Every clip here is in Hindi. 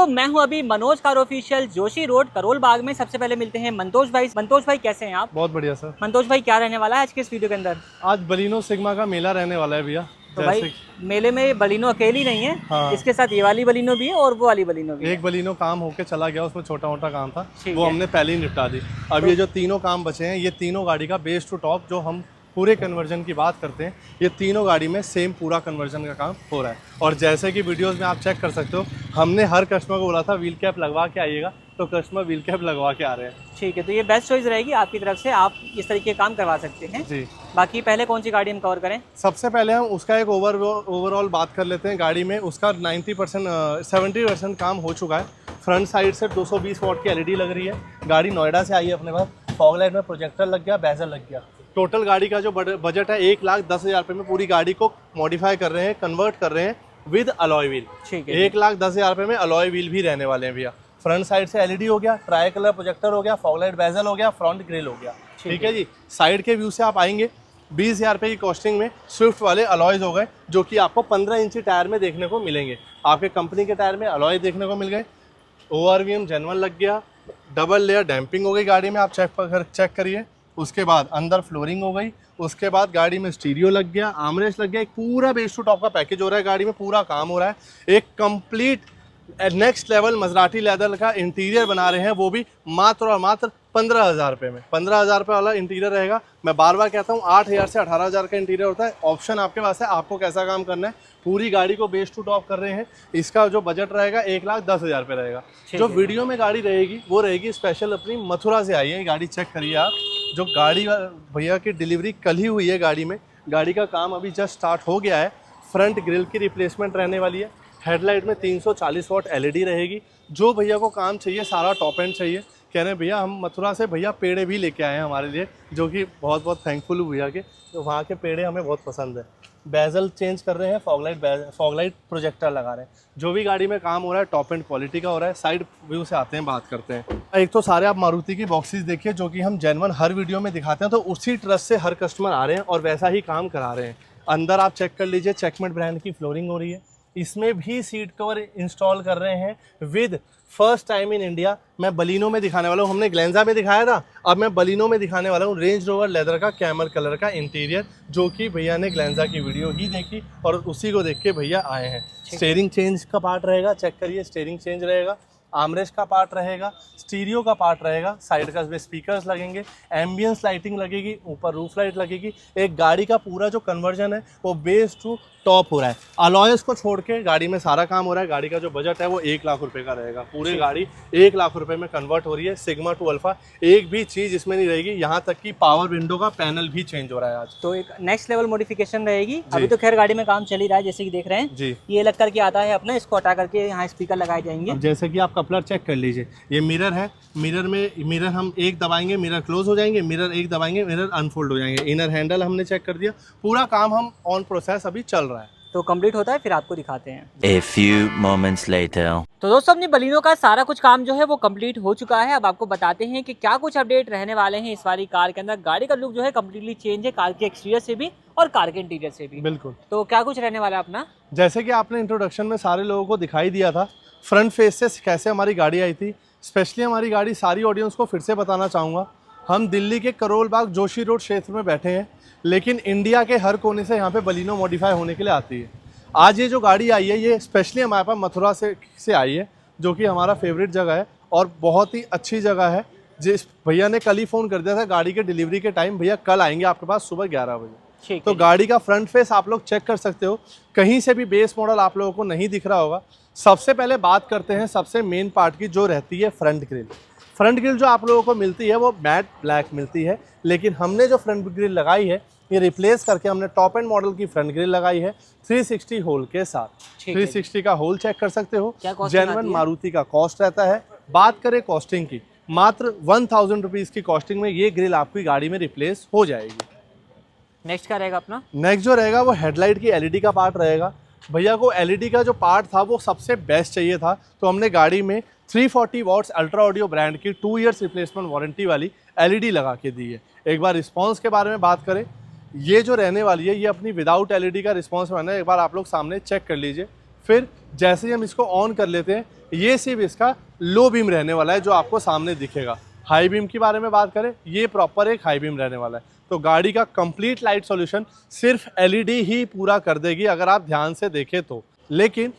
दोस्तों मैं हूं अभी मनोज कार ऑफिशियल जोशी रोड करोल बाग में। सबसे पहले मिलते हैं मंतोष भाई। मंतोष भाई कैसे हैं आप? बहुत बढ़िया सर। मंतोष भाई क्या रहने वाला है आज के इस वीडियो के अंदर? आज बलिनो सिग्मा का मेला रहने वाला है भैया। तो भाई मेले में बलिनो अकेली नहीं है, हाँ। इसके साथ ये वाली बलिनो भी है और वो वाली बलिनो भी है। एक बलिनो काम होके चला गया, उसमें छोटा मोटा काम था, ठीक वो है। हमने पहले ही निपटा दी। अब ये जो तीनों काम बचे हैं, ये तीनों गाड़ी का बेस टू टॉप जो हम पूरे कन्वर्जन की बात करते हैं, ये तीनों गाड़ी में सेम पूरा कन्वर्जन का काम हो रहा है। और जैसे कि वीडियोस में आप चेक कर सकते हो, हमने हर कस्टमर को बोला था व्हील कैप लगवा के आइएगा, तो कस्टमर व्हील कैप लगवा के आ रहे हैं। ठीक है, तो ये बेस्ट चॉइस रहेगी आपकी तरफ से, आप इस तरीके का काम करवा सकते हैं जी। बाकी पहले कौन सी गाड़ी हम कवर करें? सबसे पहले हम उसका एक ओवरऑल बात कर लेते हैं। गाड़ी में उसका 70% काम हो चुका है। फ्रंट साइड से 220 वॉट की एलईडी लग रही है। गाड़ी नोएडा से आई है अपने पास। फॉग लाइट में प्रोजेक्टर लग गया, बेजल लग गया। टोटल गाड़ी का जो बजट है 1,10,000 रुपये में पूरी गाड़ी को मॉडिफाई कर रहे हैं, कन्वर्ट कर रहे हैं विद अलॉय व्हील। ठीक है, 1,10,000 रुपये में अलॉय व्हील भी रहने वाले हैं भैया। फ्रंट साइड से एलईडी हो गया, ट्राई कलर प्रोजेक्टर हो गया, फॉग लाइट बेजल हो गया, फ्रंट ग्रिल हो गया। ठीक है जी। साइड के व्यू से आप आएंगे 20,000 रुपये की कॉस्टिंग में स्विफ्ट वाले अलॉयज हो गए, जो कि आपको 15 इंची टायर में देखने को मिलेंगे। आपके कंपनी के टायर में अलॉय देखने को मिल गए। ORVM जेनवन लग गया, डबल लेयर डैम्पिंग हो गई गाड़ी में, आप चेक करिए। उसके बाद अंदर फ्लोरिंग हो गई। उसके बाद गाड़ी में स्टीरियो लग गया, आर्मरेस्ट लग गया। एक पूरा बेस टू टॉप का पैकेज हो रहा है, गाड़ी में पूरा काम हो रहा है। एक कंप्लीट नेक्स्ट लेवल मजराटी लेदर का इंटीरियर बना रहे हैं, वो भी मात्र और मात्र 15,000 रुपये में। 15,000 रुपये वाला इंटीरियर रहेगा। मैं बार बार कहता हूँ 8,000 से 18,000 का इंटीरियर होता है। ऑप्शन आपके पास है, आपको कैसा काम करना है। पूरी गाड़ी को बेस टू टॉप कर रहे हैं। इसका जो बजट रहेगा 1,10,000 रुपये रहेगा। जो वीडियो में गाड़ी रहेगी वो रहेगी स्पेशल अपनी मथुरा से आई है। गाड़ी चेक करिए आप। जो गाड़ी भैया की डिलीवरी कल ही हुई है गाड़ी में। गाड़ी का काम अभी जस्ट स्टार्ट हो गया है। फ्रंट ग्रिल की रिप्लेसमेंट रहने वाली है। हेडलाइट में 340 वॉट एलईडी रहेगी। जो भैया को काम चाहिए सारा टॉप एंड चाहिए। कह रहे हैं भैया हम मथुरा से भैया पेड़े भी लेके आए हैं हमारे लिए, जो कि बहुत बहुत थैंकफुल हूँ भैया के। तो वहाँ के पेड़े हमें बहुत पसंद है। बेजल चेंज कर रहे हैं, फॉग लाइट प्रोजेक्टर लगा रहे हैं। जो भी गाड़ी में काम हो रहा है टॉप एंड क्वालिटी का हो रहा है। साइड व्यू से आते हैं, बात करते हैं। एक तो सारे आप मारुति की बॉक्सेस देखिए, जो कि हम जेन्युइन हर वीडियो में दिखाते हैं, तो उसी ट्रस्ट से हर कस्टमर आ रहे हैं और वैसा ही काम करा रहे हैं। अंदर आप चेक कर लीजिए, चेकमेट ब्रांड की फ्लोरिंग हो रही है। इसमें भी सीट कवर इंस्टॉल कर रहे हैं with first time in India. मैं बलिनो में दिखाने वाला हूँ, हमने ग्लेंजा में दिखाया था, अब मैं बलिनो में दिखाने वाला हूँ रेंज रोवर लेदर का कैमल कलर का इंटीरियर, जो कि भैया ने ग्लेंजा की वीडियो ही देखी और उसी को देख के भैया आए हैं। स्टीयरिंग चेंज का पार्ट रहेगा, चेक करिए, स्टीयरिंग चेंज रहेगा। आर्मरेस्ट का पार्ट रहेगा, स्टीरियो का पार्ट रहेगा, साइड का स्पीकर्स लगेंगे, एम्बियंस लाइटिंग लगेगी, ऊपर रूफ लाइट लगेगी। एक गाड़ी का पूरा जो कन्वर्जन है वो बेस टू टॉप हो रहा है। अलॉयस को छोड़ के गाड़ी में सारा काम हो रहा है। गाड़ी का जो बजट है वो 1,00,000 रुपये का रहेगा। पूरी गाड़ी 1,00,000 रुपये में कन्वर्ट हो रही है। सिग्मा टू अल्फा एक भी चीज़ इसमें नहीं रहेगी। यहाँ तक कि पावर विंडो का पैनल भी चेंज हो रहा है आज। तो एक नेक्स्ट लेवल मॉडिफिकेशन रहेगी। अभी तो खैर गाड़ी में काम चल ही रहा है, जैसे कि देख रहे हैं जी। ये लग करके आता है अपना, इसको हटा करके यहाँ स्पीकर लगाए जाएंगे। अब जैसे कि आप कपलर चेक कर लीजिए, ये मिरर है। मिरर हम एक दबाएंगे मिरर क्लोज हो जाएंगे, मिरर एक दबाएंगे मिरर अनफोल्ड हो जाएंगे। इनर हैंडल हमने चेक कर दिया। पूरा काम हम ऑन प्रोसेस अभी चल रहा है। तो कंप्लीट होता है फिर आपको दिखाते हैं। A few moments later. तो दोस्तों अपनी बलिनो का सारा कुछ काम जो है वो कंप्लीट हो चुका है। अब आपको बताते हैं कि क्या कुछ अपडेट रहने वाले हैं इस वाली कार के अंदर। गाड़ी का लुक जो है कम्प्लीटली चेंज है, कार के एक्सटीरियर से भी और कार के इंटीरियर से भी। बिल्कुल। तो क्या कुछ रहने वाला है अपना? जैसे कि आपने इंट्रोडक्शन में सारे लोगों को दिखाई दिया था फ्रंट फेस से कैसे हमारी गाड़ी आई थी। स्पेशली हमारी गाड़ी सारी ऑडियंस को फिर से बताना चाहूँगा, हम दिल्ली के करोल बाग जोशी रोड क्षेत्र में बैठे हैं, लेकिन इंडिया के हर कोने से यहाँ पे बलिनो मॉडिफाई होने के लिए आती है। आज ये जो गाड़ी आई है ये स्पेशली हमारे पास मथुरा से आई है, जो कि हमारा फेवरेट जगह है और बहुत ही अच्छी जगह है। जिस भैया ने कल ही फ़ोन कर दिया था गाड़ी के डिलीवरी के टाइम, भैया कल आएंगे आपके पास सुबह 11 बजे। तो गाड़ी का फ्रंट फेस आप लोग चेक कर सकते हो, कहीं से भी बेस मॉडल आप लोगों को नहीं दिख रहा होगा। सबसे पहले बात करते हैं सबसे मेन पार्ट की, जो रहती है फ्रंट ग्रिल। फ्रंट ग्रिल जो आप लोगों को मिलती है वो मैट ब्लैक मिलती है, लेकिन हमने जो फ्रंट ग्रिल लगाई है ये रिप्लेस करके हमने टॉप एंड मॉडल की फ्रंट ग्रिल लगाई है 360 होल के साथ। 360 का होल चेक कर सकते हो। जेन्युइन मारुति का कॉस्ट रहता है। बात करें कॉस्टिंग की, मात्र 1,000 रुपीज़ की कॉस्टिंग में ये ग्रिल आपकी गाड़ी में रिप्लेस हो जाएगी। नेक्स्ट क्या रहेगा अपना? नेक्स्ट जो रहेगा वो हेडलाइट की एलईडी का पार्ट रहेगा। भैया को एलईडी का जो पार्ट था वो सबसे बेस्ट चाहिए था, तो हमने गाड़ी में 340 वॉट्स अल्ट्रा ऑडियो ब्रांड की 2 ईयर्स रिप्लेसमेंट वारंटी वाली एलईडी लगा के दी है। एक बार रिस्पॉन्स के बारे में बात करें, ये जो रहने वाली है ये अपनी विदाउट एलईडी का रिस्पॉन्स रहना है। एक बार आप लोग सामने चेक कर लीजिए। फिर जैसे ही हम इसको ऑन कर लेते हैं, ये सिर्फ इसका लो बीम रहने वाला है जो आपको सामने दिखेगा। हाई बीम के बारे में बात करें, ये प्रॉपर एक हाई बीम रहने वाला है। तो गाड़ी का कंप्लीट लाइट सॉल्यूशन सिर्फ एलईडी ही पूरा कर देगी अगर आप ध्यान से देखें तो। लेकिन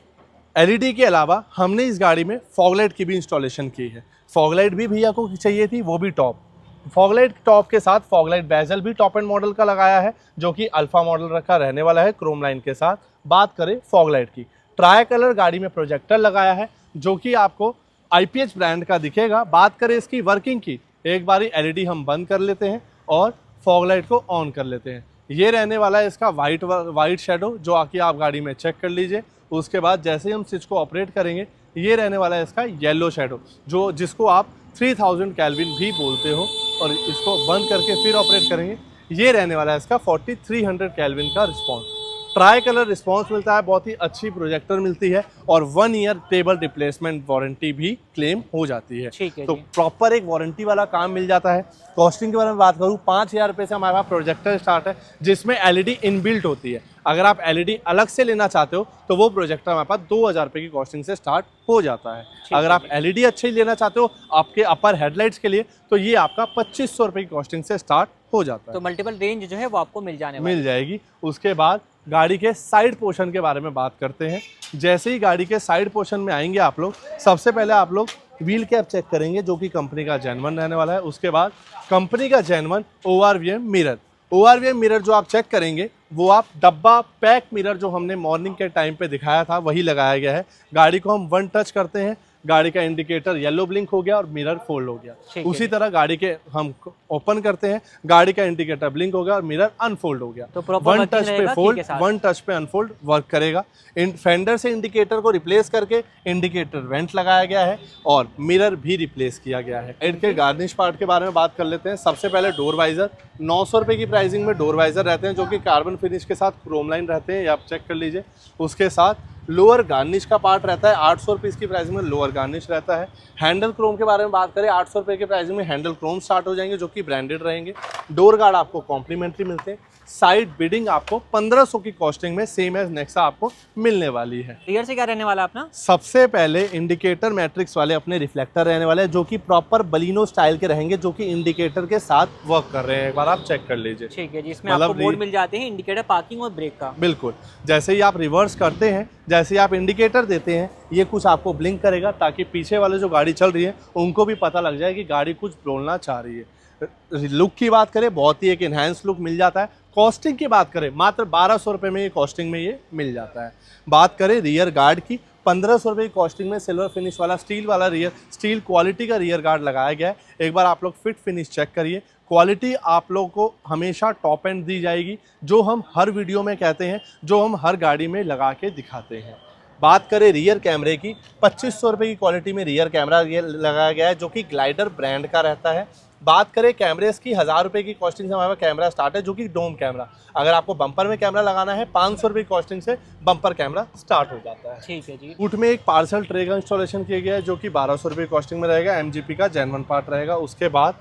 एलईडी के अलावा हमने इस गाड़ी में फॉगलाइट की भी इंस्टॉलेशन की है। फॉगलाइट भी भैया को चाहिए थी, वो भी टॉप। फॉगलाइट टॉप के साथ फॉगलाइट बेजल भी टॉप एंड मॉडल का लगाया है जो कि अल्फा मॉडल रखा रहने वाला है क्रोम लाइन के साथ। बात करें फॉगलाइट की, ट्राई कलर गाड़ी में प्रोजेक्टर लगाया है जो कि आपको IPH ब्रांड का दिखेगा। बात करें इसकी वर्किंग की, एक बारी एलईडी हम बंद कर लेते हैं और फॉगलाइट को ऑन कर लेते हैं। ये रहने वाला है इसका वाइट शेडो जो आके आप गाड़ी में चेक कर लीजिए। उसके बाद जैसे ही हम स्विच को ऑपरेट करेंगे, ये रहने वाला है इसका येलो शेडो जो जिसको आप 3000 केल्विन भी बोलते हो। और इसको बंद करके फिर ऑपरेट करेंगे, ये रहने वाला है इसका 4300 केल्विन का रिस्पॉन्स। ट्राई कलर रिस्पॉन्स मिलता है, बहुत ही अच्छी प्रोजेक्टर मिलती है और 1 ईयर टेबल रिप्लेसमेंट वारंटी भी क्लेम हो जाती है। ठीक है तो जी। प्रॉपर एक वारंटी वाला काम मिल जाता है। कॉस्टिंग के बारे में बात करूँ, 5000 रुपये से हमारे पास प्रोजेक्टर स्टार्ट है जिसमें एलईडी इनबिल्ट होती है। अगर आप एलईडी अलग से लेना चाहते हो तो वो प्रोजेक्टर हमारे पास 2000 रुपये की कॉस्टिंग से स्टार्ट हो जाता है। अगर आप एलईडी अच्छी लेना चाहते हो आपके अपर हेडलाइट्स के लिए तो ये आपका 2500 रुपये की कॉस्टिंग से स्टार्ट हो जाता है। तो मल्टीपल रेंज जो है वो आपको मिल जाएगी। उसके बाद गाड़ी के साइड पोर्शन के बारे में बात करते हैं। जैसे ही गाड़ी के साइड पोर्शन में आएंगे आप लोग, सबसे पहले आप लोग व्हील कैप चेक करेंगे जो कि कंपनी का जेन्युइन रहने वाला है। उसके बाद कंपनी का genuine ORVM mirror. ORVM mirror जो आप चेक करेंगे वो आप डब्बा पैक मिरर जो हमने मॉर्निंग के टाइम पे दिखाया था वही लगाया गया है। गाड़ी को हम 1 टच करते हैं, गाड़ी का इंडिकेटर येलो ब्लिंक हो गया और मिरर फोल्ड हो गया। उसी तरह गाड़ी के हम ओपन करते हैं, गाड़ी का इंडिकेटर ब्लिंक हो गया और मिरर अनफोल्ड हो गया। तो प्रॉपर 1 टच पे फोल्ड, 1 टच पे अनफोल्ड वर्क करेगा। फेंडर से इंडिकेटर को रिप्लेस करके इंडिकेटर वेंट लगाया गया है और मिरर भी रिप्लेस किया गया है। इनके गार्निश पार्ट के बारे में बात कर लेते हैं। सबसे पहले डोर वाइजर, 900 रुपये की प्राइसिंग में डोर वाइजर रहते हैं जो कि कार्बन फिनिश के साथ क्रोम लाइन रहते हैं, ये आप चेक कर लीजिए। उसके साथ लोअर गार्निश का पार्ट रहता है, 800 रुपये की प्राइस में लोअर गार्निश रहता है। हैंडल क्रोम के बारे में बात करें, 800 रुपये के प्राइस में हैंडल क्रोम स्टार्ट हो जाएंगे जो कि ब्रांडेड रहेंगे। डोर गार्ड आपको कॉम्प्लीमेंट्री मिलते हैं। साइड बिडिंग आपको 1500 की कॉस्टिंग में सेम एज नेक्सा आपको मिलने वाली है। रियर से क्या रहने वाला अपना? सबसे पहले इंडिकेटर मैट्रिक्स वाले अपने रिफ्लेक्टर रहने वाले हैं जो कि प्रॉपर बलिनो स्टाइल के रहेंगे जो कि इंडिकेटर के साथ वर्क कर रहे हैं। एक बार आप चेक कर लीजिए। ठीक है जी, इसमें आपको मोड मिल जाते हैं इंडिकेटर, पार्किंग और ब्रेक का। बिल्कुल, जैसे ही आप रिवर्स करते हैं, जैसे ही आप इंडिकेटर देते हैं, ये कुछ आपको ब्लिंक करेगा ताकि पीछे वाले जो गाड़ी चल रही है उनको भी पता लग जाए कि गाड़ी कुछ बोलना चाह रही है। लुक की बात करें, बहुत ही एक इन्हांस लुक मिल जाता है। कॉस्टिंग की बात करें, मात्र 1200 रुपये में ये कॉस्टिंग में ये मिल जाता है। बात करें रियर गार्ड की, 1500 रुपये की कॉस्टिंग में सिल्वर फिनिश वाला स्टील वाला रियर, स्टील क्वालिटी का रियर गार्ड लगाया गया है। एक बार आप लोग फिट फिनिश चेक करिए। क्वालिटी आप लोगों को हमेशा टॉप एंड दी जाएगी, जो हम हर वीडियो में कहते हैं, जो हम हर गाड़ी में लगा के दिखाते हैं। बात करें रियर कैमरे की, 2500 रुपये की क्वालिटी में रियर कैमरा लगाया गया है जो कि ग्लाइडर ब्रांड का रहता है। बात करें कैमरेज की, 1000 रुपये की कॉस्टिंग से हमारे पास कैमरा स्टार्ट है जो कि डोम कैमरा। अगर आपको बम्पर में कैमरा लगाना है, 500 रुपये की कॉस्टिंग से बम्पर कैमरा स्टार्ट हो जाता है। ठीक है जी। बूट में एक पार्सल ट्रे का इंस्टॉलेशन किया गया है जो कि 1200 रुपये की कॉस्टिंग में रहेगा। MGP का जेन्युइन पार्ट रहेगा। उसके बाद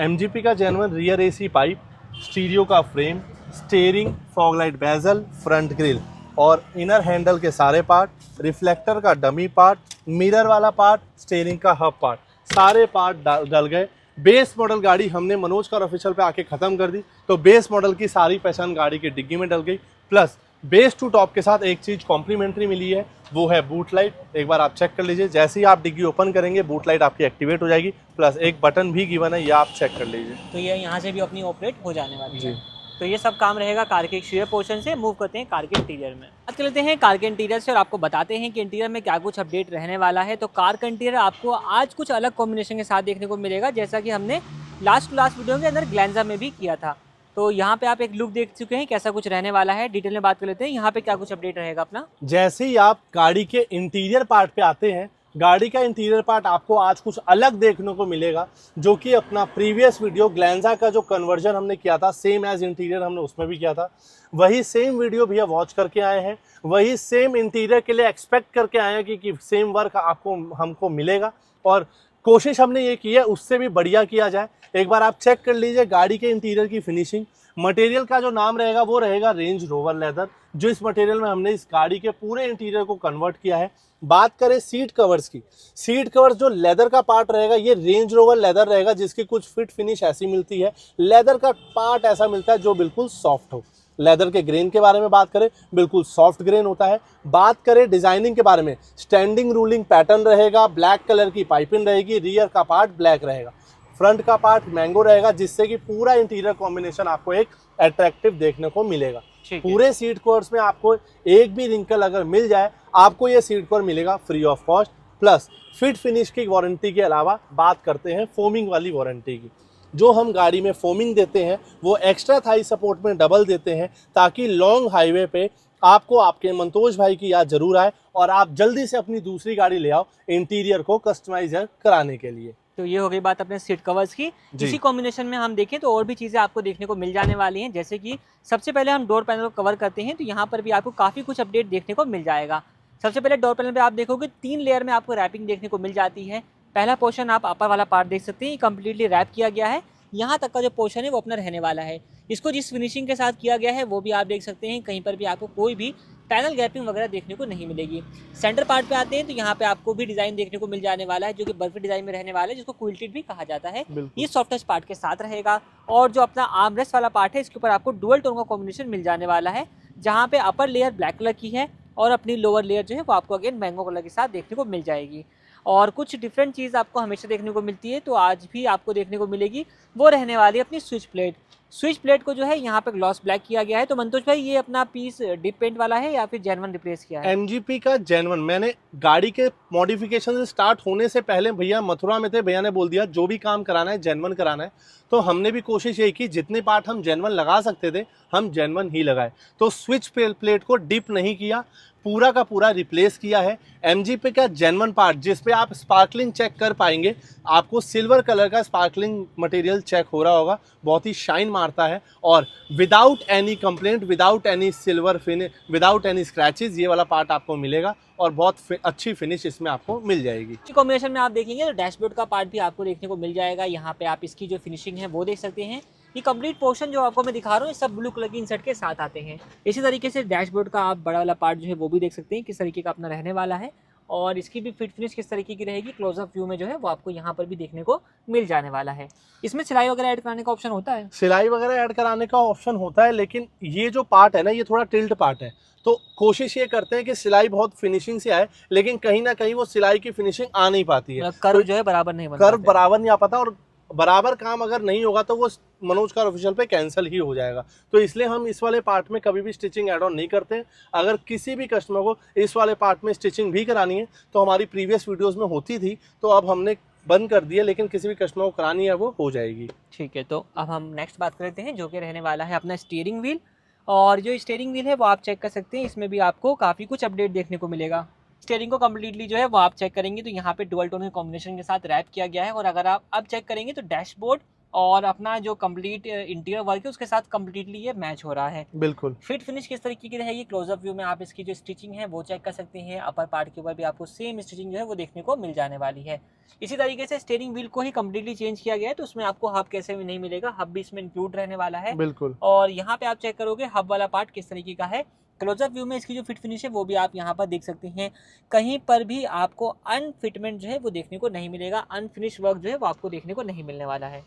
MGP का genuine rear AC pipe, stereo का frame, steering, fog light bezel, front grille और इनर हैंडल के सारे पार्ट, रिफ्लेक्टर का डमी पार्ट, मिरर वाला पार्ट, स्टीयरिंग का हब पार्ट, सारे पार्ट डल गए। बेस मॉडल गाड़ी हमने मनोज कार ऑफिशियल पे आके ख़त्म कर दी, तो बेस मॉडल की सारी पहचान गाड़ी की डिग्गी में डल गई। प्लस बेस टू टॉप के साथ एक चीज़ कॉम्प्लीमेंट्री मिली है, वो है बूट लाइट। एक बार आप चेक कर लीजिए, जैसे ही आप डिग्गी ओपन करेंगे बूट लाइट आपकी एक्टिवेट हो जाएगी। प्लस एक बटन भी गिवन है, ये आप चेक कर लीजिए। तो ये यहाँ से भी अपनी ऑपरेट हो जाने वाली जी। है। तो ये सब काम रहेगा कार के एक्सटीरियर पोर्शन से। मूव करते हैं कार के इंटीरियर में। बात कर लेते हैं कार के इंटीरियर से और आपको बताते हैं कि इंटीरियर में क्या कुछ अपडेट रहने वाला है। तो कार का इंटीरियर आपको आज कुछ अलग कॉम्बिनेशन के साथ देखने को मिलेगा, जैसा कि हमने लास्ट वीडियो के अंदर ग्लैंजा में भी किया था। तो यहाँ पे आप एक लुक देख चुके हैं, कैसा कुछ रहने वाला है। डिटेल में बात कर लेते हैं यहाँ पे क्या कुछ अपडेट रहेगा अपना। जैसे ही आप गाड़ी के इंटीरियर पार्ट पे आते हैं, गाड़ी का इंटीरियर पार्ट आपको आज कुछ अलग देखने को मिलेगा, जो कि अपना प्रीवियस वीडियो ग्लैंजा का जो कन्वर्जन हमने किया था, सेम एज इंटीरियर हमने उसमें भी किया था। वही सेम वीडियो भैया वॉच करके आए हैं, वही सेम इंटीरियर के लिए एक्सपेक्ट करके आए हैं कि सेम वर्क आपको हमको मिलेगा। और कोशिश हमने ये की है उससे भी बढ़िया किया जाए। एक बार आप चेक कर लीजिए गाड़ी के इंटीरियर की फिनिशिंग। मटेरियल का जो नाम रहेगा वो रहेगा रेंज रोवर लेदर, जो इस मटेरियल में हमने इस गाड़ी के पूरे इंटीरियर को कन्वर्ट किया है। बात करें सीट कवर्स की, सीट कवर्स जो लेदर का पार्ट रहेगा ये रेंज रोवर लेदर रहेगा, जिसकी कुछ फिट फिनिश ऐसी मिलती है। लेदर का पार्ट ऐसा मिलता है जो बिल्कुल सॉफ्ट हो। लेदर के ग्रेन के बारे में बात करें, बिल्कुल सॉफ्ट ग्रेन होता है। बात करें डिजाइनिंग के बारे में, स्टैंडिंग रूलिंग पैटर्न रहेगा, ब्लैक कलर की पाइपिंग रहेगी, रियर का पार्ट ब्लैक रहेगा, फ्रंट का पार्ट मैंगो रहेगा, जिससे कि पूरा इंटीरियर कॉम्बिनेशन आपको एक अट्रैक्टिव देखने को मिलेगा। पूरे सीट कवर्स में आपको एक भी रिंकल अगर मिल जाए, आपको ये सीट कवर मिलेगा free of cost. Plus fit finish की वारंटी के अलावा बात करते हैं फोमिंग वाली वारंटी की। जो हम गाड़ी में फोमिंग देते हैं वो एक्स्ट्रा थाई सपोर्ट में डबल देते हैं, ताकि लॉन्ग हाईवे पे आपको आपके मंतोष भाई की याद जरूर आए और आप जल्दी से अपनी दूसरी गाड़ी ले आओ इंटीरियर को कस्टमाइज कराने के लिए। तो ये हो गई बात अपने सीट कवर्स की। इसी कॉम्बिनेशन में हम देखें तो और भी चीज़ें आपको देखने को मिल जाने वाली हैं, जैसे कि सबसे पहले हम डोर पैनल को कवर करते हैं तो यहाँ पर भी आपको काफ़ी कुछ अपडेट देखने को मिल जाएगा। सबसे पहले डोर पैनल पे आप देखोगे 3 लेयर में आपको रैपिंग देखने को मिल जाती है। पहला पोर्शन आप अपर वाला पार्ट देख सकते हैं, ये कम्प्लीटली रैप किया गया है। यहाँ तक का जो पोर्शन है वो अपना रहने वाला है। इसको जिस फिनिशिंग के साथ किया गया है वो भी आप देख सकते हैं, कहीं पर भी आपको कोई भी पैनल गैपिंग वगैरह देखने को नहीं मिलेगी। सेंटर पार्ट पे आते हैं तो यहाँ पे आपको भी डिजाइन देखने को मिल जाने वाला है, जो कि बर्फी डिजाइन में रहने वाला है, जिसको क्विल्टेड भी कहा जाता है। ये सॉफ्ट टच पार्ट के साथ रहेगा। और जो अपना आर्मरेस्ट वाला पार्ट है, इसके ऊपर आपको डुअल टोन का कॉम्बिनेशन मिल जाने वाला है, जहाँ पे अपर लेयर ब्लैक कलर की है और अपनी लोअर लेयर जो है वो आपको अगेन मैंगो कलर के साथ देखने को मिल जाएगी। और कुछ डिफरेंट चीज़ आपको हमेशा देखने को मिलती है, तो आज भी आपको देखने को मिलेगी, वो रहने वाली है अपनी स्विच प्लेट। स्विच प्लेट को जो है यहाँ पे ग्लॉस ब्लैक किया गया है। तो मंतोष भाई, ये अपना पीस डिप पेंट वाला है या फिर जेन्युइन रिप्लेस किया है? एमजीपी का जेन्युइन। मैंने गाड़ी के मॉडिफिकेशन स्टार्ट होने से पहले, भैया मथुरा में थे, भैया ने बोल दिया जो भी काम कराना है जेन्युइन कराना है। तो हमने भी कोशिश यही की, जितने पार्ट हम जेन्युइन लगा सकते थे हम जेन्युइन ही लगाए। तो स्विच प्लेट को डिप नहीं किया, पूरा का पूरा रिप्लेस किया है। एमजीपी का जेन्युइन पार्ट जिस पे आप स्पार्कलिंग चेक कर पाएंगे, आपको सिल्वर कलर का स्पार्कलिंग मटेरियल चेक हो रहा होगा, बहुत ही शाइन मारता है। और without any complaint, without any silver finish, without any scratches, ये वाला पार्ट आपको मिलेगा और बहुत अच्छी फिनिश इसमें आपको मिल जाएगी। कॉम्बिनेशन में आप देखेंगे तो डैशबोर्ड का पार्ट भी आपको देखने को मिल जाएगा। यहाँ पे आप इसकी जो फिनिशिंग है वो देख सकते हैं। ये कंप्लीट पोर्शन जो आपको मैं दिखा रहा हूँ, ये सब ब्लू कलर की इंसर्ट के साथ आते हैं। इसी तरीके से डैशबोर्ड का आप बड़ा वाला पार्ट जो है वो भी देख सकते हैं किस तरीके का अपना रहने वाला है, और इसकी भी फिट फिनिश किस तरीके की रहेगी क्लोजअप व्यू में जो है वो आपको यहाँ पर भी देखने को मिल जाने वाला है। इसमें सिलाई वगैरह ऐड कराने का ऑप्शन होता है? सिलाई वगैरह ऐड कराने का ऑप्शन होता है, लेकिन ये जो पार्ट है ना, ये थोड़ा टिल्ट पार्ट है। तो कोशिश ये करते हैं कि सिलाई बहुत फिनिशिंग से आए, लेकिन कहीं ना कहीं वो सिलाई की फिनिशिंग आ नहीं पाती है। कर्व जो है बराबर नहीं बनता, कर्व बराबर नहीं आ पाता, और बराबर काम अगर नहीं होगा तो वो मनोज कार ऑफिशियल पे कैंसिल ही हो जाएगा। तो इसलिए हम इस वाले पार्ट में कभी भी स्टिचिंग ऐड ऑन नहीं करते। अगर किसी भी कस्टमर को इस वाले पार्ट में स्टिचिंग भी करानी है तो हमारी प्रीवियस वीडियोस में होती थी, तो अब हमने बंद कर दिया, लेकिन किसी भी कस्टमर को करानी है वो हो जाएगी। ठीक है, तो अब हम नेक्स्ट बात करते हैं, जो कि रहने वाला है अपना स्टीयरिंग व्हील। और जो स्टीयरिंग व्हील है वो आप चेक कर सकते हैं, इसमें भी आपको काफ़ी कुछ अपडेट देखने को मिलेगा। स्टीयरिंग को कम्प्लीटली जो है वो आप चेक करेंगे तो यहाँ पे डुअल टोन के कॉम्बिनेशन के साथ रैप किया गया है। और अगर आप अब चेक करेंगे तो डैशबोर्ड और अपना जो कंप्लीट इंटीरियर वर्क है उसके साथ कम्प्लीटली ये मैच हो रहा है। बिल्कुल। फिट फिनिश किस तरीके की रहेगी, क्लोजअप व्यू में आप इसकी जो स्टिचिंग है वो चेक कर सकते हैं। अपर पार्ट के ऊपर भी आपको सेम स्टिचिंग जो है वो देखने को मिल जाने वाली है। इसी तरीके से स्टीयरिंग व्हील को ही कम्प्लीटली चेंज किया गया है, तो उसमें आपको हब कैसे भी नहीं मिलेगा, हब भी इसमें इंक्लूड रहने वाला है। बिल्कुल। और यहाँ पे आप चेक करोगे हब वाला पार्ट किस तरीके का है। क्लोजअप व्यू में इसकी जो फिट फिनिश है वो भी आप यहाँ पर देख सकते हैं। कहीं पर भी आपको अनफिटमेंट जो है वो देखने को नहीं मिलेगा, अनफिनिश वर्क जो है वो आपको देखने को नहीं मिलने वाला है।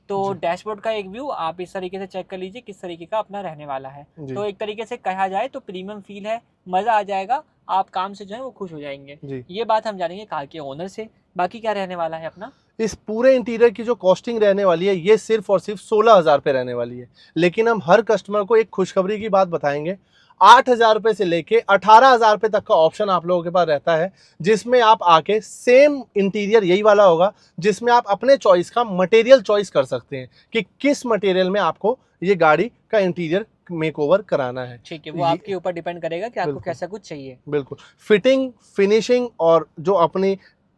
तो डैशबोर्ड का एक व्यू आप इस तरीके से चेक कर लीजिए किस तरीके का अपना रहने वाला है। तो एक तरीके से कहा जाए तो प्रीमियम फील है, मज़ा आ जाएगा, आप काम से जो है वो खुश हो जाएंगे। ये बात हम जानेंगे कार के ओनर से। बाकी क्या रहने वाला है अपना, इस पूरे इंटीरियर की जो कॉस्टिंग रहने वाली है ये सिर्फ और सिर्फ 16,000 पे रहने वाली है। लेकिन हम हर कस्टमर को एक खुशखबरी की बात बताएंगे, 8,000 रुपये से लेके 18,000 रुपये तक का ऑप्शन आप लोगों के पास रहता है, जिसमें आप आके सेम इंटीरियर यही वाला होगा, जिसमें आप अपने चॉइस का मटेरियल चॉइस कर सकते हैं कि किस मटेरियल में आपको ये गाड़ी का इंटीरियर मेकओवर कराना है। ठीक है, वो आपके ऊपर डिपेंड करेगा कि आपको कैसा कुछ चाहिए। बिल्कुल। फिटिंग, फिनिशिंग और जो अपनी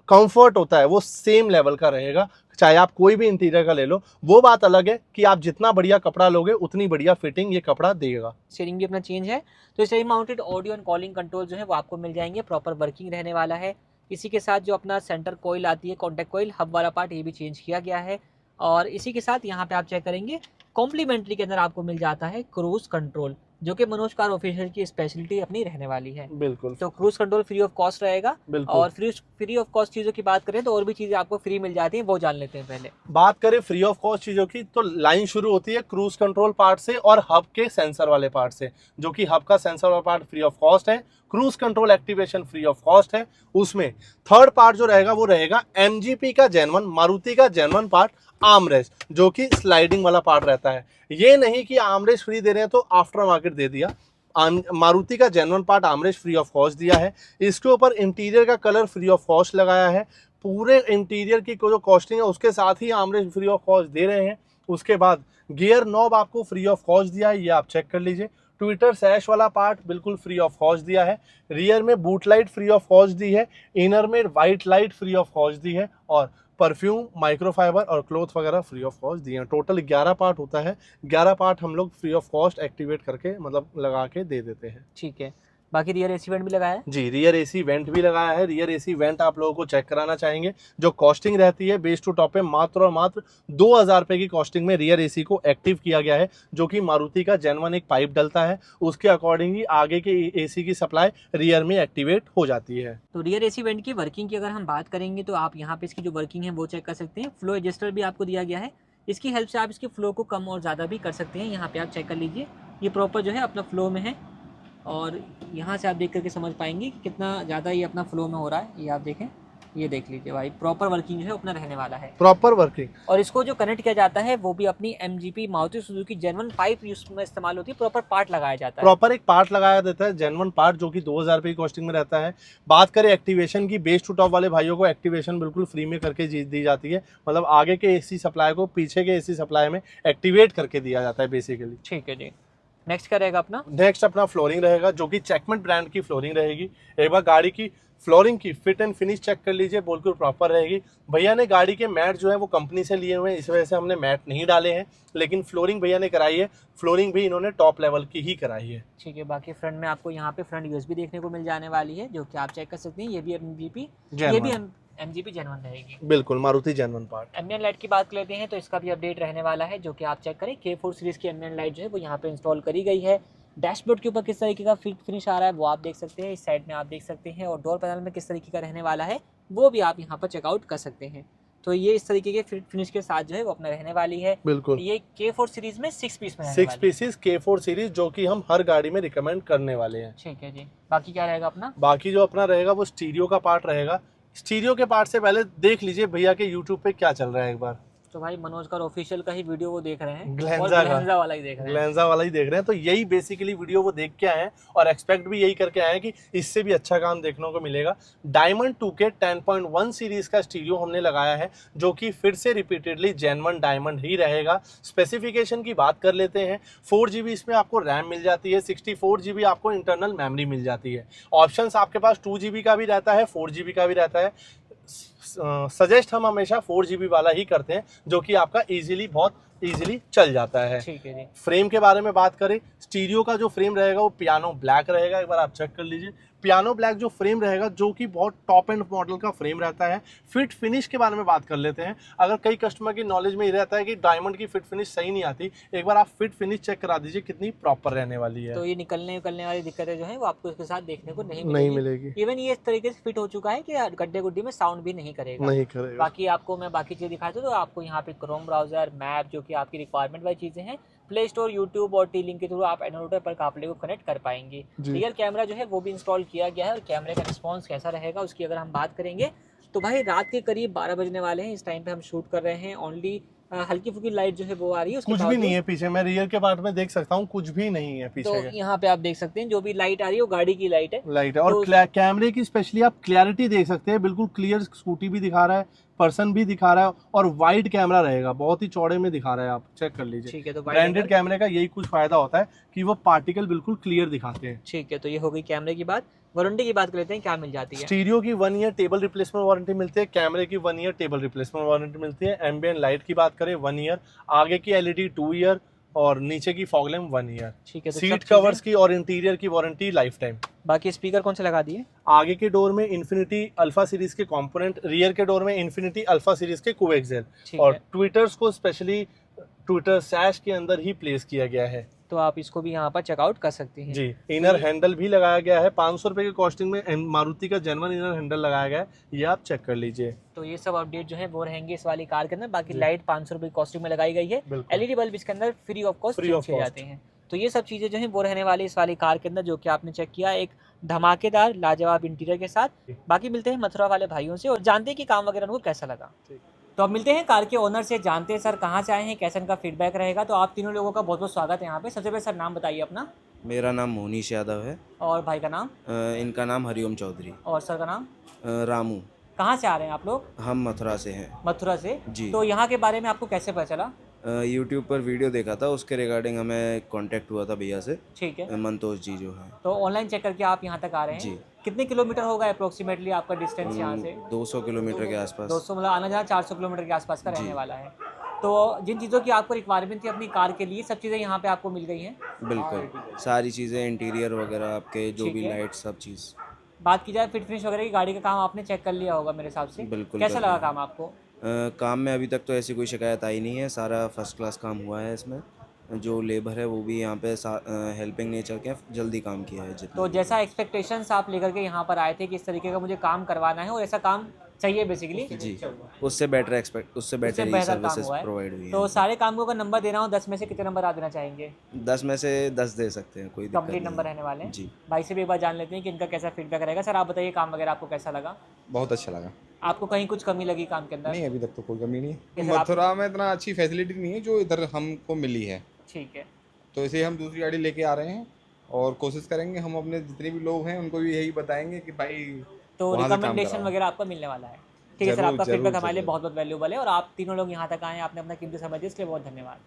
कंफर्ट होता है वो सेम लेवल का रहेगा, चाहे आप कोई भी इंटीरियर का ले लो। वो बात अलग है कि आप जितना बढ़िया कपड़ा लोगे उतनी बढ़िया फिटिंग ये कपड़ा देगा। स्टीयरिंग भी अपना चेंज है, तो steering mounted audio and calling control जो है वो आपको मिल जाएंगे, प्रॉपर वर्किंग रहने वाला है। इसी के साथ जो अपना सेंटर कोयल आती है, कॉन्टैक्ट कोयल हब वाला पार्ट, ये भी चेंज किया गया है। और इसी के साथ यहाँ पे आप चेक करेंगे कॉम्प्लीमेंट्री के अंदर आपको मिल जाता है क्रूज कंट्रोल, जो कि मनोज कार ऑफिशियल की स्पेशलिटी अपनी रहने वाली है। बिल्कुल। तो cruise control free of cost रहेगा। बिल्कुल। और फ्री ऑफ कॉस्ट चीज़ों की बात करें तो और भी चीज़ें आपको फ्री मिल जाती हैं, वो जान लेते हैं पहले। बात करें फ्री ऑफ कॉस्ट चीज़ों की, तो लाइन शुरू होती है क्रूज कंट्रोल पार्ट से और हब के सेंसर वाले पार्ट से, जो कि हब का सेंसर वाला पार्ट फ्री ऑफ कॉस्ट है, cruise control activation free of cost है। उसमें थर्ड पार्ट जो रहेगा वो रहेगा MGP का जेन्युइन, मारुति का जेन्युइन पार्ट आर्मरेस्ट, जो कि स्लाइडिंग वाला पार्ट रहता है। ये नहीं कि आर्मरेस्ट फ्री दे रहे हैं तो आफ्टर मार्केट दे दिया, मारुति का genuine part armrest free of cost दिया है। इसके ऊपर इंटीरियर का कलर फ्री ऑफ कॉस्ट लगाया है। पूरे इंटीरियर की जो कॉस्टिंग है उसके साथ ही आर्मरेस्ट फ्री ऑफ कॉस्ट दे रहे हैं। उसके बाद गियर नॉब आपको फ्री ऑफ कॉस्ट दिया है, ये आप चेक कर लीजिए। ट्विटर सैश वाला पार्ट बिल्कुल फ्री ऑफ कॉस्ट दिया है। रियर में boot light free of cost दी है। इनर में white light free of cost दी है। और परफ्यूम, माइक्रोफाइबर और क्लॉथ वगैरह फ्री ऑफ कॉस्ट दिए हैं। टोटल 11 पार्ट होता है। 11 पार्ट हम लोग फ्री ऑफ कॉस्ट एक्टिवेट करके मतलब लगा के दे देते हैं। ठीक है। बाकी रियर एसी वेंट भी लगाया है जी, रियर एसी वेंट भी लगाया है। रियर एसी वेंट आप लोगों को चेक कराना चाहेंगे। जो कॉस्टिंग रहती है बेस टू टॉप पे मात्र और मात्र 2000 रुपये की कॉस्टिंग में रियर एसी को एक्टिव किया गया है, जो कि मारुति का जेन्युइन एक पाइप डलता है, उसके अकॉर्डिंग ही आगे के एसी की सप्लाई रियर में एक्टिवेट हो जाती है। तो रियर एसी वेंट की वर्किंग की अगर हम बात करेंगे तो आप यहाँ पे इसकी जो वर्किंग है वो चेक कर सकते हैं। फ्लो एडजस्टर भी आपको दिया गया है, इसकी हेल्प से आप इसके फ्लो को कम और ज़्यादा भी कर सकते हैं। यहाँ पे आप चेक कर लीजिए, ये प्रॉपर जो है अपना फ्लो में है और यहाँ से आप देख करके समझ पाएंगे कि कितना ज़्यादा ये अपना फ्लो में हो रहा है। ये आप देखें, ये देख लीजिए भाई, प्रॉपर वर्किंग जो है अपना रहने वाला है। Proper working. और इसको जो कनेक्ट किया जाता है वो भी अपनी MGP Maruti Suzuki genuine pipe use में इस्तेमाल होती है। प्रॉपर पार्ट लगाया जाता है, प्रॉपर एक पार्ट लगाया देता है जेन्युइन पार्ट, जो कि 2000 रुपये की कॉस्टिंग में रहता है। बात करें एक्टिवेशन की, बेस टू टॉप वाले भाइयों को एक्टिवेशन बिल्कुल फ्री में करके दी जाती है। मतलब आगे के एसी सप्लाई को पीछे के एसी सप्लाई में एक्टिवेट करके दिया जाता है बेसिकली। ठीक है जी। नेक्स्ट क्या रहेगा अपना? नेक्स्ट अपना फ्लोरिंग रहेगा, जो कि चेकमेट ब्रांड की फ्लोरिंग रहेगी। एक बार गाड़ी की फ्लोरिंग की फिट एंड फिनिश चेक कर लीजिए, बिल्कुल प्रॉपर रहेगी। भैया ने गाड़ी के मैट जो है वो कंपनी से लिए हुए हैं, इस वजह से हमने मैट नहीं डाले हैं, लेकिन फ्लोरिंग भैया ने कराई है। फ्लोरिंग भी इन्होंने टॉप लेवल की ही कराई है। ठीक है। बाकी फ्रंट में आपको यहाँ पे फ्रंट USB देखने को मिल जाने वाली है, जो कि आप चेक कर सकते हैं। ये भी MGP जेन्युइन रहेगी। बिल्कुल Maruti genuine part. Ambient light की बात लेते हैं तो इसका भी अपडेट रहने वाला है, जो कि आप चेक करें। K4 सीरीज की एम्बिएंट लाइट जो है वो यहाँ पे इंस्टॉल करी गई है। डैशबोर्ड के ऊपर किस तरीके का फिट फिनिश आ रहा है वो आप देख सकते हैं, इस साइड में आप देख सकते हैं। और डोर पैनल में किस तरीके का रहने वाला है वो भी आप यहाँ पर चेकआउट कर सकते हैं। तो ये इस तरीके के फिट फिनिश के साथ जो है वो अपना रहने वाली है। बिल्कुल। ये K4 सीरीज में 6 पीस में 6 पीसेस K4 सीरीज, जो कि हम हर गाड़ी में रिकमेंड करने वाले हैं। ठीक है जी। बाकी क्या रहेगा अपना? बाकी जो अपना रहेगा वो स्टीरियो का पार्ट रहेगा। स्टीरियो के पार्ट से पहले देख लीजिए भैया के यूट्यूब पे क्या चल रहा है एक बार। तो भाई मनोज कार ऑफिशियल का ही वीडियो वो देख रहे हैं, ग्लेंजा वाला ही देख रहे हैं। ग्लेंजा वाला ही देख रहे हैं। तो यही बेसिकली वीडियो वो देख के आए हैं और एक्सपेक्ट भी यही करके आए हैं कि इससे भी अच्छा काम देखने को मिलेगा। डायमंड 2K 10.1 सीरीज का स्टीरियो हमने लगाया है, जो कि फिर से रिपीटेडली जेन्युइन डायमंड ही रहेगा। स्पेसिफिकेशन की बात कर लेते हैं। 4GB इसमें आपको रैम मिल जाती है, 64GB आपको इंटरनल मेमोरी मिल जाती है। ऑप्शंस आपके पास 2GB का भी रहता है, 4GB का भी रहता है। सजेस्ट हम हमेशा 4GB वाला ही करते हैं, जो कि आपका बहुत इजीली चल जाता है। ठीक है जी। फ्रेम के बारे में बात करें, स्टीरियो का जो फ्रेम रहेगा वो पियानो ब्लैक रहेगा। एक बार आप चेक कर लीजिए, पियानो ब्लैक जो फ्रेम रहेगा, जो कि बहुत टॉप एंड मॉडल का फ्रेम रहता है। फिट फिनिश के बारे में बात कर लेते हैं। अगर कई कस्टमर की नॉलेज में ये रहता है कि डायमंड की फिट फिनिश सही नहीं आती, एक बार आप फिट फिनिश चेक करा दीजिए कितनी प्रॉपर रहने वाली है। तो ये निकलने वाली दिक्कतें जो है वो आपको इसके साथ देखने को नहीं मिलेगी। इवन ये इस तरीके से फिट हो चुका है कि गड्ढे गुड्डी में साउंड भी नहीं करेगा। बाकी आपको मैं बाकी चीज़ दिखाता हूँ, तो आपको यहाँ पे क्रोम ब्राउजर, मैप, जो कि आपकी रिक्वायरमेंट वाली चीज़ें हैं, प्ले स्टोर, यूट्यूब और T-Link के थ्रू आप एंड्रॉइड पर काफले को कनेक्ट कर पाएंगे। रियर कैमरा जो है वो भी इंस्टॉल किया गया है। और कैमरे का रिस्पॉन्स कैसा रहेगा उसकी अगर हम बात करेंगे तो भाई रात के करीब 12 बजने वाले हैं। इस टाइम पे हम शूट कर रहे हैं। ओनली हल्की फुल्की लाइट जो है वो आ रही है, कुछ भी नहीं है पीछे। मैं रियर के पार्ट में देख सकता हूँ, कुछ भी नहीं है पीछे। तो यहाँ पे आप देख सकते हैं जो भी लाइट आ रही है वो गाड़ी की लाइट है। और कैमरे की स्पेशली आप क्लैरिटी देख सकते हैं, बिल्कुल क्लियर स्कूटी भी दिखा रहा है, पर्सन भी दिखा रहा है, और वाइड कैमरा रहेगा, बहुत ही चौड़े में दिखा रहा है, आप चेक कर लीजिए। ठीक है। तो ब्रांडेड कैमरे का यही कुछ फायदा होता है कि वो पार्टिकल बिल्कुल क्लियर दिखाते हैं। ठीक है। तो ये हो गई कैमरे की बात। वारंटी की बात कर लेते हैं, क्या मिल जाती है? स्टीरियो की 1 ईयर टेबल रिप्लेसमेंट वारंटी मिलती है, कैमरे की 1 ईयर टेबल रिप्लेसमेंट वारंटी मिलती है। एम्बिएंट लाइट की बात करें 1 ईयर, आगे की LED 2 ईयर, और नीचे की फॉग लैम्प 1 ईयर। ठीक है, तो सीट सब कवर्स की और इंटीरियर की वारंटी लाइफ टाइम। बाकी स्पीकर कौन से लगा दिए? आगे के डोर में इन्फिनिटी अल्फा सीरीज के कंपोनेंट, रियर के डोर में इन्फिनिटी अल्फा सीरीज के कोएक्सियल, ठीक और है। ट्विटर्स को स्पेशली ट्विटर सैश के अंदर ही प्लेस किया गया है। तो आप इसको भी यहाँ पर चेकआउट कर सकते हैं। जी, इनर हैंडल भी लगाया गया है 500 रुपए की कॉस्टिंग में। मारुति का जेन्युइन इनर हैंडल लगाया गया है, ये आप चेक कर लीजिए। तो ये सब अपडेट जो है वो रहेंगे इस वाली कार के अंदर। बाकी जी। लाइट 500 रुपए की कॉस्टिंग में लगाई गई है। बिल्कुल। एलईडी बल्ब इसके अंदर free of cost Free change of किए cost। जाते हैं। तो ये सब चीज़ें जो हैं वो रहने वाली इस वाली कार के अंदर, जो कि आपने चेक किया एक धमाकेदार लाजवाब इंटीरियर के साथ। जी। बाकी मिलते हैं मथुरा वाले भाइयों से और जानते हैं कि काम वगैरह उनको कैसा लगा। ठीक। तो अब मिलते हैं कार के ओनर से, जानते हैं सर कहाँ से आए हैं, कैसा इनका फीडबैक रहेगा। तो आप तीनों लोगों का बहुत बहुत स्वागत है यहाँ पे। सबसे पहले सर नाम बताइए अपना, मेरा नाम मोनीश यादव है। और भाई का नाम, इनका नाम हरिओम चौधरी। और सर का नाम। रामू। कहाँ से आ रहे हैं आप लोग? हम मथुरा से हैं। मथुरा से। जी। तो यहाँ के बारे में आपको कैसे पता चला? यूट्यूब पर वीडियो देखा था, उसके रिगार्डिंग हमें कांटेक्ट हुआ था भैया से, ठीक है। मंतोष जी जो हैं। तो ऑनलाइन चेक करके आप यहाँ तक आ रहे हैं। जी। कितने किलोमीटर होगा अप्रोक्सीमेटली आपका डिस्टेंस यहाँ से? 200 किलोमीटर के आसपास। 200 मतलब आना जाना 400 किलोमीटर के आसपास का रहने जी। वाला है। तो जिन चीज़ों की आपको रिक्वायरमेंट थी अपनी कार के लिए, सब चीज़ें यहाँ पे आपको मिल गई हैं। बिल्कुल, सारी चीज़ें, इंटीरियर वगैरह आपके जो ठीक भी है। लाइट, सब चीज़। बात की जाए फिट फिनिश वगैरह की, गाड़ी का काम आपने चेक कर लिया होगा मेरे हिसाब से। बिल्कुल कैसा कर लगा लिया। काम आपको? काम में अभी तक तो ऐसी कोई शिकायत आई नहीं है, सारा फर्स्ट क्लास काम हुआ है इसमें। जो लेबर है वो भी यहाँ पे हेल्पिंग नेचर के, जल्दी काम किया है जितना। तो जैसा एक्सपेक्टेशंस आप लेकर के यहाँ पर आए थे कि इस तरीके का मुझे काम करवाना है और ऐसा काम चाहिए बेसिकली, जी, उससे बेटर उससे बेटर ही बेहतर काम सर्विसेज हुआ है। प्रोवाइड हुई तो है। सारे काम को अगर नंबर देना हो 10 में से कितने नंबर आप देना चाहेंगे? 10 में से 10 दे सकते हैं, कोई दिक्कत कंप्लीट नहीं नंबर है। रहने वाले हैं। जी। भाई से भी एक बार जान लेते हैं कि इनका कैसा फीडबैक रहेगा। सर आप बताइए काम वगैरह आपको कैसा लगा? बहुत अच्छा लगा। आपको कहीं कुछ कमी लगी काम के अंदर? नहीं, अभी तक तो कोई कमी नहीं है। जैसे आप- मथुरा में इतना अच्छी फैसिलिटी नहीं है जो इधर हमको मिली है, ठीक है। तो इसलिए हम दूसरी गाड़ी लेके आ रहे हैं और कोशिश करेंगे, हम अपने जितने भी लोग हैं उनको भी यही बताएंगे कि भाई तो वहाँ से काम रिकमेंडेशन कराओ। वगैरह आपको मिलने वाला है। ठीक है सर, जरूर, आपका जरूर, फीडबैक हमारे लिए जरूर। बहुत बहुत वैल्यूबल है और आप तीनों लोग यहाँ तक आए हैं, आपने अपना कीमती समय दिया, इसलिए बहुत धन्यवाद।